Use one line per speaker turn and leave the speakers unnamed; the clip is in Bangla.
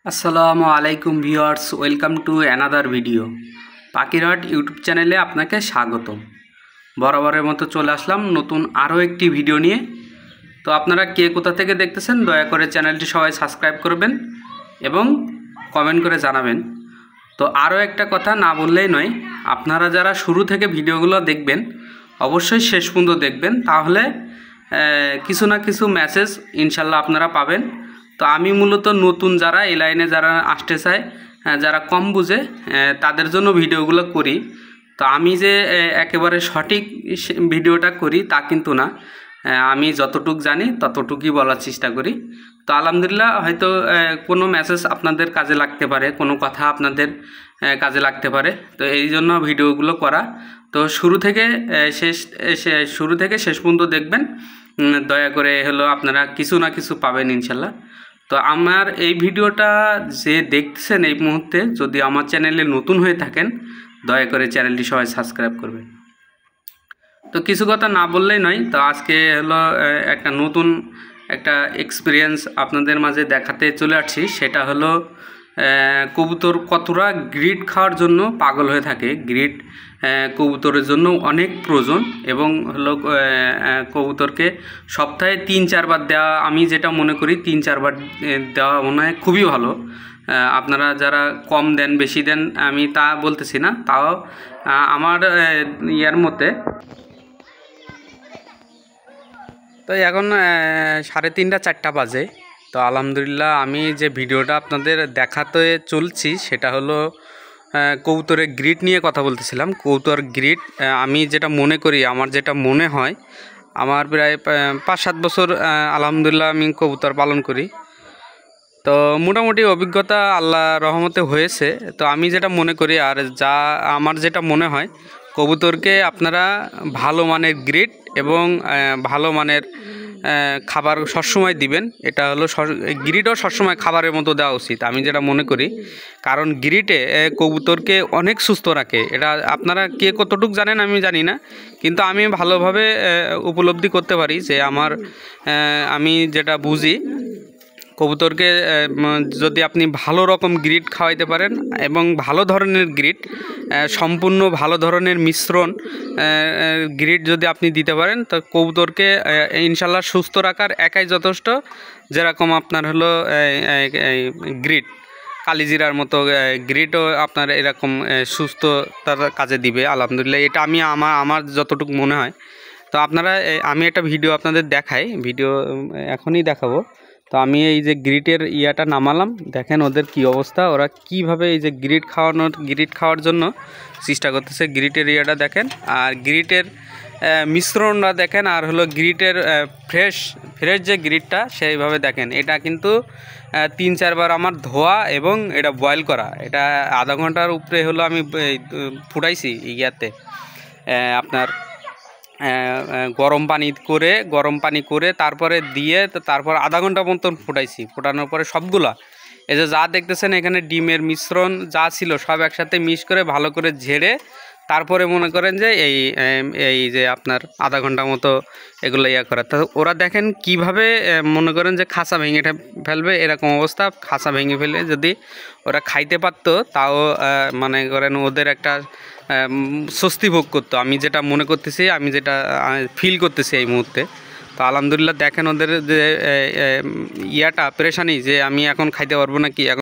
আসসালামু আলাইকুম viewers, welcome to another video. পাখিরহাট YouTube চ্যানেলে আপনাকে স্বাগতম। বরাবরের মতো চলে আসলাম নতুন আরও একটি ভিডিও নিয়ে। তো আপনারা কে কোথা থেকে দেখতেছেন দয়া করে চ্যানেলটি সবাই সাবস্ক্রাইব করবেন এবং কমেন্ট করে জানাবেন। তো আরও একটা কথা না বললেই নয়, আপনারা যারা শুরু থেকে ভিডিওগুলো দেখবেন অবশ্যই শেষ পর্যন্ত দেখবেন, তাহলে কিছু না কিছু মেসেজ ইনশাল্লাহ আপনারা পাবেন। তো আমি মূলত নতুন যারা এই লাইনে যারা আসতে চায়, যারা কম বুঝে, তাদের জন্য ভিডিওগুলো করি। তো আমি যে একেবারে সঠিক ভিডিওটা করি তা কিন্তু না, আমি যতটুক জানি ততটুকুই বলার চেষ্টা করি। তো আলহামদুলিল্লাহ হয়তো কোনো মেসেজ আপনাদের কাজে লাগতে পারে, কোনো কথা আপনাদের কাজে লাগতে পারে, তো এই জন্য ভিডিওগুলো করা। তো শুরু থেকে শেষ পর্যন্ত দেখবেন, দয়া করে হলো আপনারা কিছু না কিছু পাবেন ইনশাল্লাহ। তো আমার এই ভিডিওটা যে দেখছেন এই মুহূর্তে, যদি আমার চ্যানেলে নতুন হয়ে থাকেন দয়া করে চ্যানেলটি সবাই সাবস্ক্রাইব করবেন। তো কিছু কথা না বললেই নয়, তো আজকে হলো একটা নতুন একটা এক্সপিরিয়েন্স আপনাদের মাঝে দেখাতে চলে আসছি। সেটা হলো কবুতর কতটা গ্রিড খাওয়ার জন্য পাগল হয়ে থাকে। গ্রিড কবুতরের জন্য অনেক প্রয়োজন এবং হলো কবুতরকে সপ্তাহে 3-4 বার দেওয়া, আমি যেটা মনে করি 3-4 বার দেওয়া মনে হয় খুবই ভালো। আপনারা যারা কম দেন বেশি দেন আমি তা বলতেছি না, তাও আমার ইয়ার মতে। তো এখন 3:30-4টা বাজে। তো আলহামদুলিল্লাহ আমি যে ভিডিওটা আপনাদের দেখাতে চলছি সেটা হলো কবুতরের গ্রিড নিয়ে কথা বলতেছিলাম। কবুতর গ্রিড আমি যেটা মনে করি, আমার যেটা মনে হয়, আমার প্রায় 5-7 বছর আলহামদুলিল্লাহ আমি কবুতর পালন করি। তো মোটামুটি অভিজ্ঞতা আল্লাহ রহমতে হয়েছে। তো আমি যেটা মনে করি আর আমার যেটা মনে হয়, কবুতরকে আপনারা ভালো মানের গ্রিড এবং ভালো মানের খাবার সবসময় দিবেন। এটা হলো গ্রিডও সবসময় খাবারের মতো দেওয়া উচিত আমি যেটা মনে করি, কারণ গ্রিডে কবুতরকে অনেক সুস্থ রাখে। এটা আপনারা কে কতটুকু জানেন আমি জানি না, কিন্তু আমি ভালোভাবে উপলব্ধি করতে পারি যে আমি যেটা বুঝি, কবুতরকে যদি আপনি ভালো রকম গ্রিড খাওয়াইতে পারেন এবং ভালো ধরনের গ্রিড, সম্পূর্ণ ভালো ধরনের মিশ্রণ গ্রিড যদি আপনি দিতে পারেন, তো কবুতরকে ইনশাল্লাহ সুস্থ রাখার একাই যথেষ্ট। যেরকম আপনার হলো গ্রিড কালিজিরার মতো গ্রিডও আপনার এরকম সুস্থতার কাজে দিবে আলহামদুলিল্লাহ। এটা আমি আমার যতটুকু মনে হয়। তো আপনারা আমি একটা ভিডিও আপনাদের দেখাই, ভিডিও এখনই দেখাবো। তো আমি এই যে গ্রিটের ইয়াটা নামালাম, দেখেন ওদের কি অবস্থা, ওরা কিভাবে এই যে গ্রিড খাওয়ার জন্য চেষ্টা করতেছে। গ্রিটের ইয়াটা দেখেন, আর গ্রিটের মিশ্রণটা দেখেন, আর হলো গ্রিটের ফ্রেশ যে গ্রিটটা সেইভাবে দেখেন। এটা কিন্তু 3-4 বার আমার ধোয়া এবং এটা বয়েল করা, এটা আধা ঘন্টার উপরে হলো আমি ফুটাইছি ইয়াতে আপনার গরম পানি করে তারপরে দিয়ে, তারপর আধা ঘন্টা মতন ফুটাইছি। ফুটানোর পরে সবগুলা এই যে যা দেখতেছেন এখানে ডিমের মিশ্রণ যা ছিল সব একসাথে মিক্স করে ভালো করে ঝেড়ে তারপরে মনে করেন যে এই যে আপনার আধা ঘন্টা মতো এগুলো ইয়া করা। তো ওরা দেখেন কিভাবে মনে করেন যে খাঁচা ভেঙে ফেলবে, এরকম অবস্থা। খাঁচা ভেঙে ফেলে যদি ওরা খাইতে পারতো তাও মনে করেন ওদের একটা স্বস্তি ভোগ করতো, আমি যেটা মনে করতেছি, আমি যেটা ফিল করতেছি এই মুহূর্তে। তো আলহামদুলিল্লাহ দেখেন ওদের যে ইয়াটা পেরেশানি, যে আমি এখন খাইতে পারবো না কি এখন।